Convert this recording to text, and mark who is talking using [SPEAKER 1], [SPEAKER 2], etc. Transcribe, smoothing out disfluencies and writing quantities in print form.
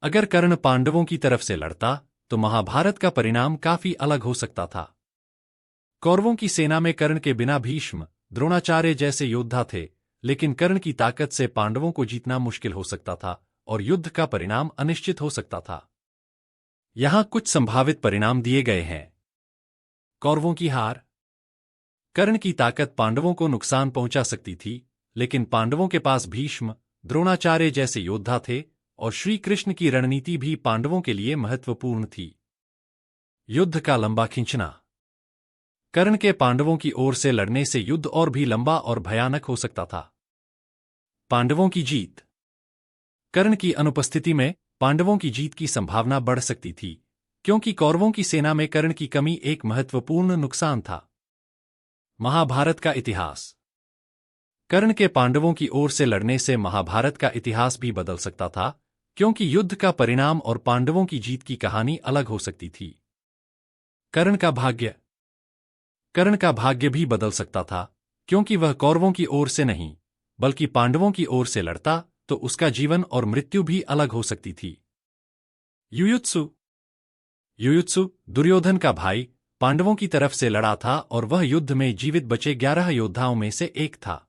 [SPEAKER 1] अगर कर्ण पांडवों की तरफ से लड़ता तो महाभारत का परिणाम काफी अलग हो सकता था। कौरवों की सेना में कर्ण के बिना भीष्म, द्रोणाचार्य जैसे योद्धा थे, लेकिन कर्ण की ताकत से पांडवों को जीतना मुश्किल हो सकता था और युद्ध का परिणाम अनिश्चित हो सकता था। यहां कुछ संभावित परिणाम दिए गए हैं। कौरवों की हार। कर्ण की ताकत पांडवों को नुकसान पहुंचा सकती थी, लेकिन पांडवों के पास भीष्म, द्रोणाचार्य जैसे योद्धा थे और श्री कृष्ण की रणनीति भी पांडवों के लिए महत्वपूर्ण थी। युद्ध का लंबा खींचना। कर्ण के पांडवों की ओर से लड़ने से युद्ध और भी लंबा और भयानक हो सकता था। पांडवों की जीत। कर्ण की अनुपस्थिति में पांडवों की जीत की संभावना बढ़ सकती थी, क्योंकि कौरवों की सेना में कर्ण की कमी एक महत्वपूर्ण नुकसान था। महाभारत का इतिहास। कर्ण के पांडवों की ओर से लड़ने से महाभारत का इतिहास भी बदल सकता था, क्योंकि युद्ध का परिणाम और पांडवों की जीत की कहानी अलग हो सकती थी। कर्ण का भाग्य। कर्ण का भाग्य भी बदल सकता था, क्योंकि वह कौरवों की ओर से नहीं, बल्कि पांडवों की ओर से लड़ता तो उसका जीवन और मृत्यु भी अलग हो सकती थी। युयुत्सु। युयुत्सु, दुर्योधन का भाई, पांडवों की तरफ से लड़ा था और वह युद्ध में जीवित बचे 11 योद्धाओं में से एक था।